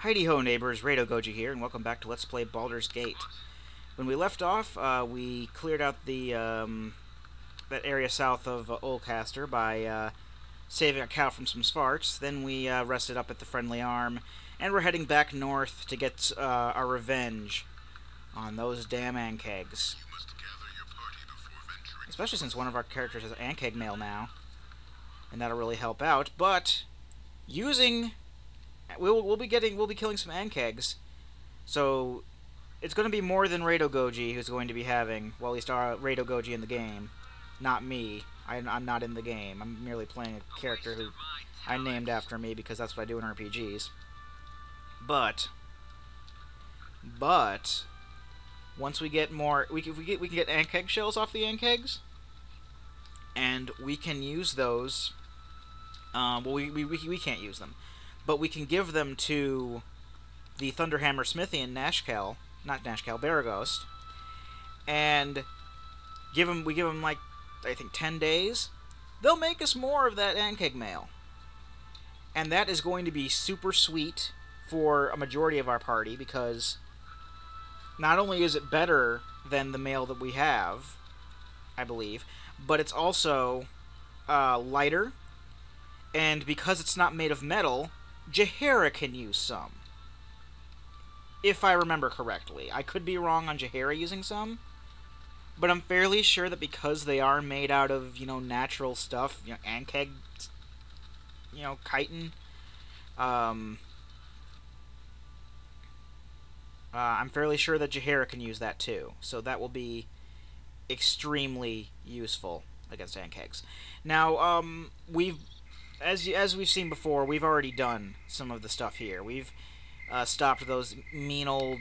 Heidi-ho neighbors, Rado Goji here, and welcome back to Let's Play Baldur's Gate. When we left off, we cleared out the that area south of Oldcaster by saving a cow from some Svarts. Then we rested up at the Friendly Arm, and we're heading back north to get our revenge on those damn Ankhegs. Especially since one of our characters has Ankheg mail now, and that'll really help out. But using we'll be killing some Ankhegs, so it's going to be more than Rado Goji who's going to be having, well, at least Rado Goji in the game, not me. I'm not in the game. I'm merely playing a character who I named after me because that's what I do in RPGs. But once we get more, we can get Ankheg shells off the Ankhegs, and we can use those. Well, we can't use them, but we can give them to the Thunderhammer Smithy in Nashkel, not Nashkel, Baragost, and we give them like, I think, 10 days. They'll make us more of that Ankheg mail, and that is going to be super sweet for a majority of our party, because not only is it better than the mail that we have, I believe, but it's also lighter, and because it's not made of metal, Jaheira can use some. If I remember correctly. I could be wrong on Jaheira using some, but I'm fairly sure that because they are made out of, natural stuff, Ankheg, chitin, I'm fairly sure that Jaheira can use that too, so that will be extremely useful against Ankhegs. Now, as we've seen before, we've already done some of the stuff here. We've stopped those mean old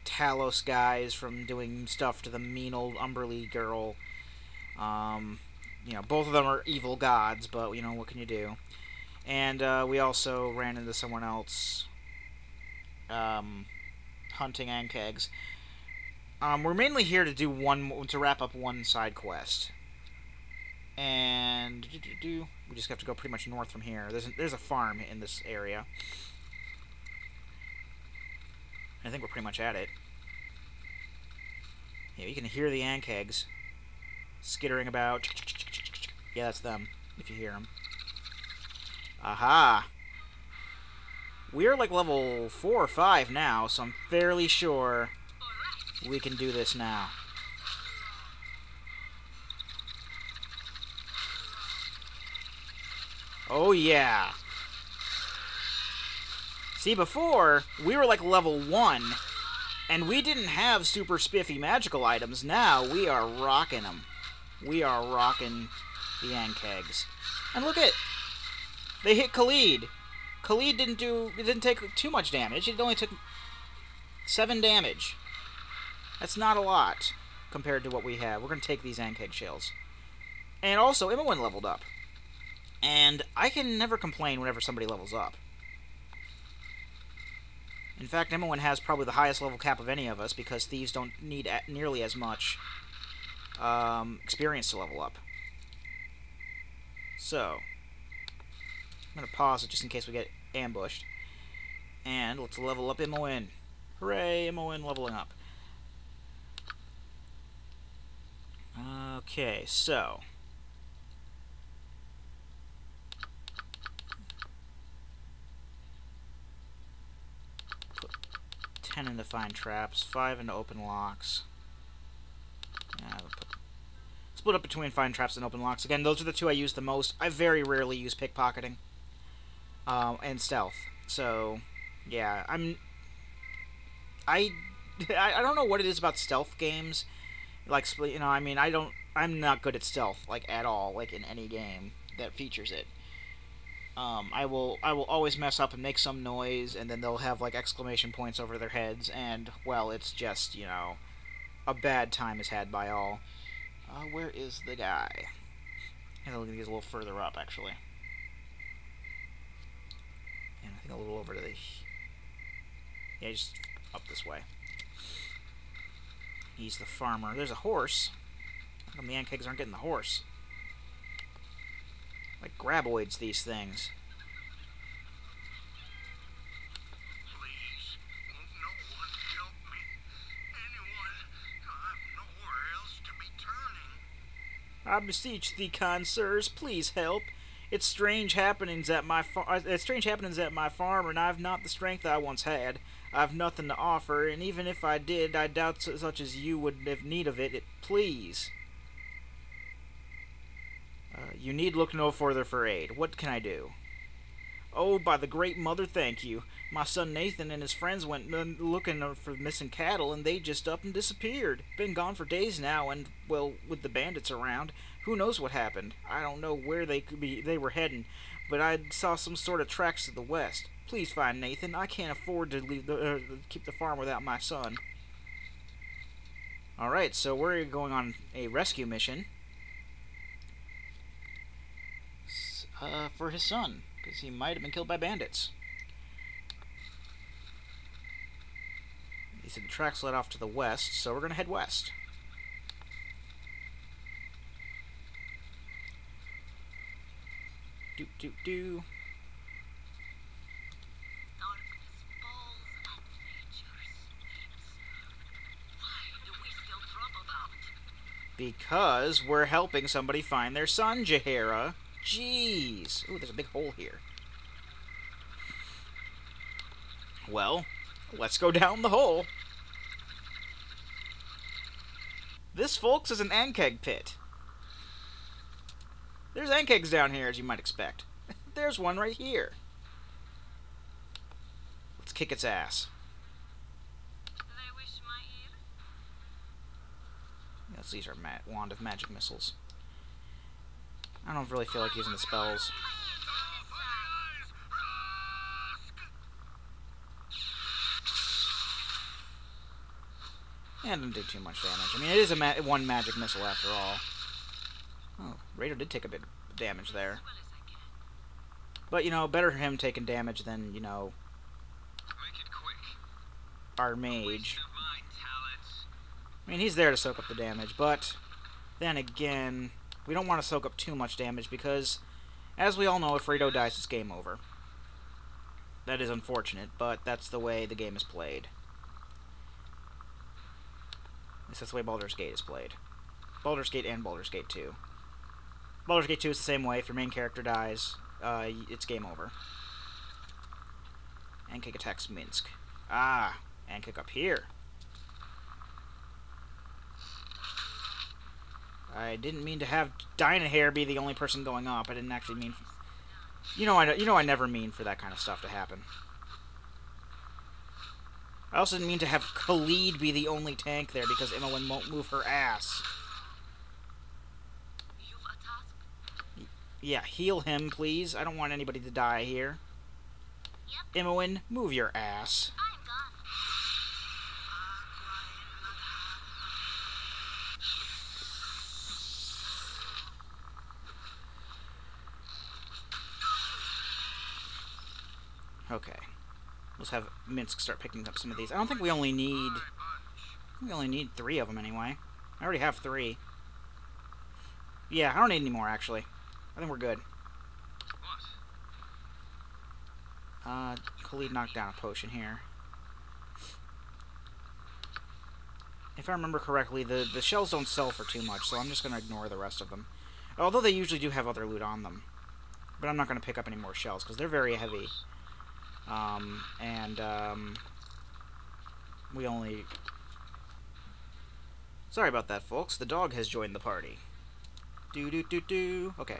Talos guys from doing stuff to the mean old Umberlee girl. Both of them are evil gods, but, what can you do? And we also ran into someone else hunting Ankhegs. We're mainly here to do to wrap up one side quest. And we just have to go pretty much north from here. There's a farm in this area. I think we're pretty much at it. Yeah, you can hear the Ankhegs skittering about. Yeah, that's them, if you hear them. Aha! We're like level 4 or 5 now, so I'm fairly sure we can do this now. Oh yeah! See, before, we were like level 1, and we didn't have super spiffy magical items. Now, we are rocking them. We are rocking the Ankhegs. And look at, they hit Khalid. Khalid didn't take too much damage. It only took 7 damage. That's not a lot compared to what we have. We're going to take these Ankheg shells. And also, Imowen leveled up. And I can never complain whenever somebody levels up. In fact, Imowen has probably the highest level cap of any of us, because thieves don't need nearly as much experience to level up. So, I'm going to pause it just in case we get ambushed. And let's level up Imowen. Hooray, Imowen leveling up. Okay, so 10 into find traps, 5 into open locks. Split up between find traps and open locks. Again, those are the two I use the most. I very rarely use pickpocketing and stealth. So, yeah, I don't know what it is about stealth games. Like, I'm not good at stealth, like, at all, like, in any game that features it. I will always mess up and make some noise, and then they'll have, like, exclamation points over their heads, and, well, it's just, a bad time is had by all. Where is the guy? I think he's a little further up, actually. And I think a little over to the... Yeah, just up this way. He's the farmer. There's a horse. How come the Ankhegs aren't getting the horse? Like graboids, these things. I beseech thee, kind sirs, please help. It's strange happenings at my farm, and I've not the strength I once had. I've nothing to offer, and even if I did, I doubt such as you would have need of it. Please. You need look no further for aid. What can I do? Oh, by the Great Mother, thank you. My son Nathan and his friends went looking for missing cattle, and they just up and disappeared. Been gone for days now, and, well, with the bandits around, who knows what happened. I don't know where they were heading, but I saw some sort of tracks to the west. Please find Nathan. I can't afford to keep the farm without my son. Alright, so we're going on a rescue mission. For his son, because he might have been killed by bandits. He said the tracks led off to the west, so we're going to head west. Doop doop doo. Because we're helping somebody find their son, Jaheira. Jeez. Ooh, there's a big hole here. Well, let's go down the hole. This, folks, is an Ankheg pit. There's Ankhegs down here, as you might expect. There's one right here. Let's kick its ass. Yes, these are wand of magic missiles. I don't really feel like using the spells. Yeah, it doesn't do too much damage. I mean, it is a one magic missile after all. Oh, Raider did take a bit of damage there. But, you know, better him taking damage than, you know, our mage. I mean, he's there to soak up the damage, but then again, we don't want to soak up too much damage because, as we all know, if Raido dies, it's game over. That is unfortunate, but that's the way the game is played. At least that's the way Baldur's Gate is played. Baldur's Gate and Baldur's Gate 2. Baldur's Gate 2 is the same way. If your main character dies, it's game over. Ankheg attacks Minsk. Ah, Ankheg up here. I didn't mean to have Dynahair be the only person going up. I didn't actually mean... You know I never mean for that kind of stuff to happen. I also didn't mean to have Khalid be the only tank there because Imoen won't move her ass. Yeah, heal him, please. I don't want anybody to die here. Imoen, move your ass. Okay. Let's have Minsk start picking up some of these. I don't think we only need... We only need 3 of them anyway. I already have 3. Yeah, I don't need any more, actually. I think we're good. Khalid knocked down a potion here. If I remember correctly, the shells don't sell for too much, so I'm just going to ignore the rest of them. Although they usually do have other loot on them. But I'm not going to pick up any more shells, because they're very heavy. We only... Sorry about that, folks. The dog has joined the party. Do-do-do-do. Okay.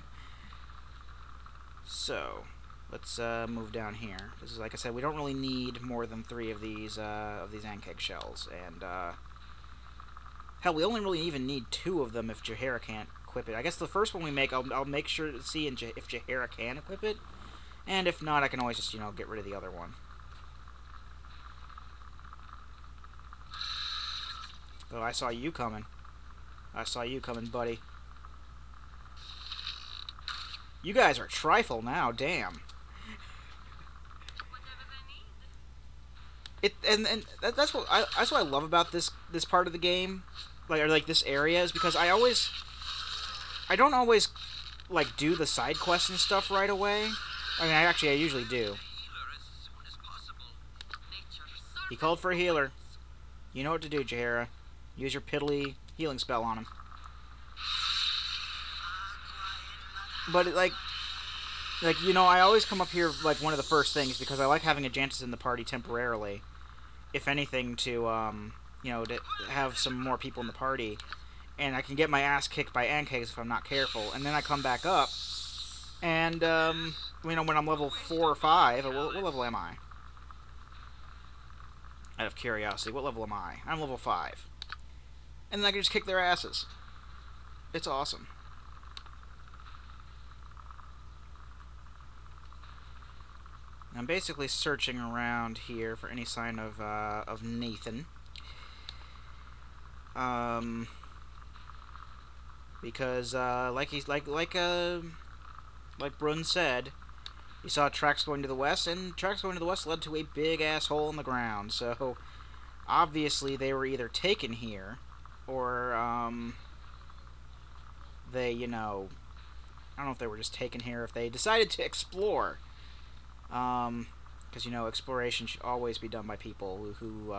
So, let's move down here. This is, like I said, we don't really need more than 3 of these Ankheg shells. And, hell, we only really even need 2 of them if Jaheira can't equip it. I guess the first one we make, I'll make sure to see if Jaheira can equip it. And if not, I can always just, you know, get rid of the other one. Oh, I saw you coming. I saw you coming, buddy. You guys are trifle now, damn. That's what I love about this part of the game, like this area, is because I don't always like do the side quests and stuff right away. I mean, I usually do. He called for a healer. You know what to do, Jaheira. Use your piddly healing spell on him. But you know, I always come up here like one of the first things because I like having a Jantis in the party temporarily, if anything, to you know, to have some more people in the party, and I can get my ass kicked by Ankhegs if I'm not careful, and then I come back up, and you know, when I'm level 4 or 5, what level am I? Out of curiosity, what level am I? I'm level 5, and then I can just kick their asses. It's awesome. I'm basically searching around here for any sign of Nathan. Because like Brun said, he saw tracks going to the west, and tracks going to the west led to a big ass hole in the ground. So obviously they were either taken here, or they, you know, I don't know if they were just taken here, if they decided to explore. Because, you know, exploration should always be done by people who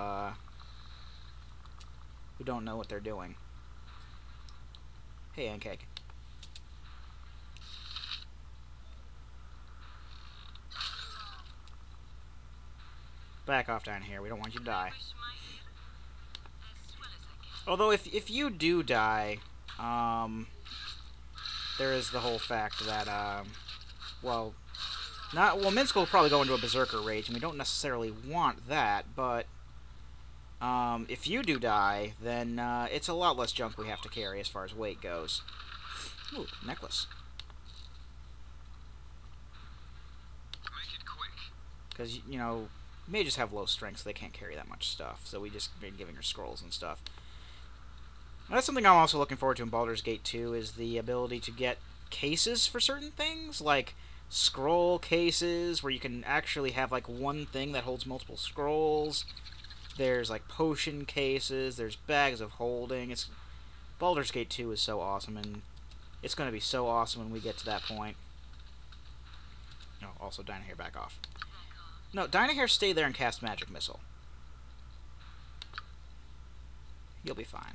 don't know what they're doing. Hey, Ankheg. Back off down here. We don't want you to die. Although, if you do die, there is the whole fact that, well, Minsk will probably go into a berserker rage, and we don't necessarily want that, but if you do die, then it's a lot less junk we have to carry as far as weight goes. Ooh, necklace. Because, you know, mages have low strength, so they can't carry that much stuff, so we just been giving her scrolls and stuff. That's something I'm also looking forward to in Baldur's Gate 2, is the ability to get cases for certain things, like scroll cases, where you can actually have, like, one thing that holds multiple scrolls. There's, like, potion cases, there's bags of holding. Baldur's Gate 2 is so awesome, and it's going to be so awesome when we get to that point. No, also, Dynahair, back off. No, Dynahair, stay there and cast Magic Missile. You'll be fine.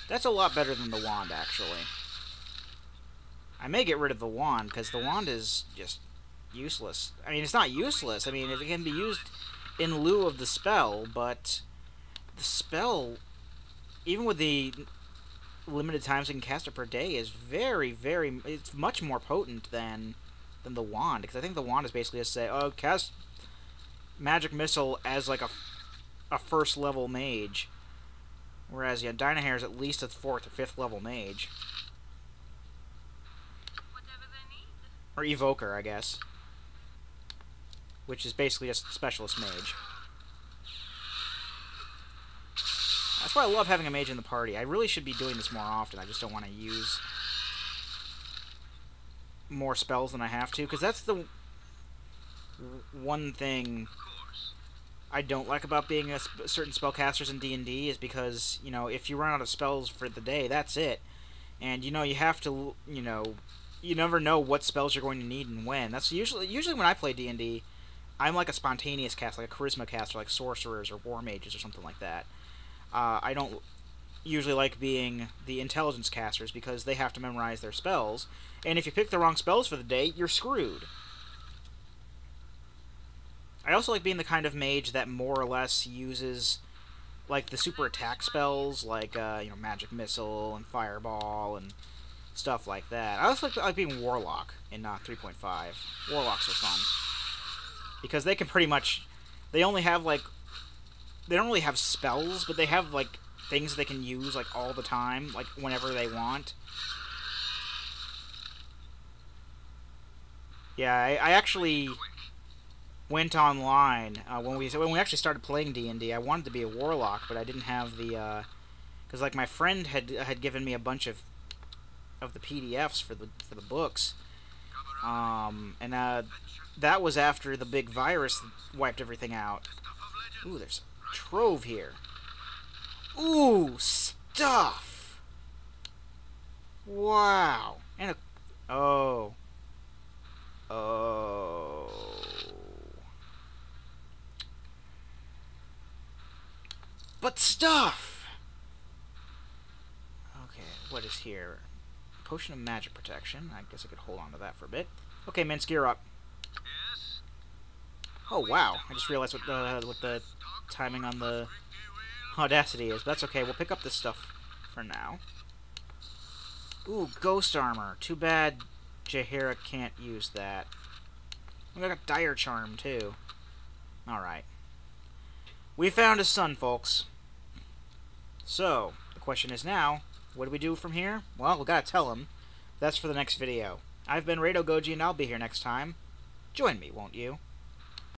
That's a lot better than the wand, actually. I may get rid of the wand, because the wand is just useless. I mean, it's not useless. I mean, it can be used in lieu of the spell, but the spell, even with the limited times we can cast it per day, is it's much more potent than the wand, because I think the wand is basically just say, oh, cast Magic Missile as, like, a first level mage. Whereas, yeah, Dynahair is at least a 4th or 5th level mage. Or Evoker, I guess. Which is basically just Specialist Mage. That's why I love having a mage in the party. I really should be doing this more often. I just don't want to use more spells than I have to. Because that's the one thing I don't like about being certain spellcasters in D&D, is because, you know, if you run out of spells for the day, that's it. And, you know, you have to, you know, you never know what spells you're going to need and when. That's usually when I play D&D, I'm like a spontaneous cast, like a charisma caster, like sorcerers or war mages or something like that. I don't usually like being the intelligence casters, because they have to memorize their spells, and if you pick the wrong spells for the day, you're screwed. I also like being the kind of mage that more or less uses, like, the super attack spells, like, you know, Magic Missile and Fireball and stuff like that. I also like being Warlock in 3.5. Warlocks are fun, because they can pretty much, they only have, like, they don't really have spells, but they have, like, things they can use, like, all the time, like, whenever they want. Yeah, I actually went online when we actually started playing D&D. I wanted to be a warlock, but I didn't have the because, like, my friend had given me a bunch of the PDFs for the books, and that was after the big virus wiped everything out. Ooh, there's a trove here. Ooh, stuff. Wow. And a oh. But stuff! Okay, what is here? Potion of magic protection. I guess I could hold on to that for a bit. Okay, Minsk, you're up. Oh, wow. I just realized what the timing on the Audacity is. But that's okay. We'll pick up this stuff for now. Ooh, ghost armor. Too bad Jaheira can't use that. We got dire charm, too. Alright. We found his son, folks. So, the question is now, what do we do from here? Well, we gotta tell him. That's for the next video. I've been Rado Goji, and I'll be here next time. Join me, won't you?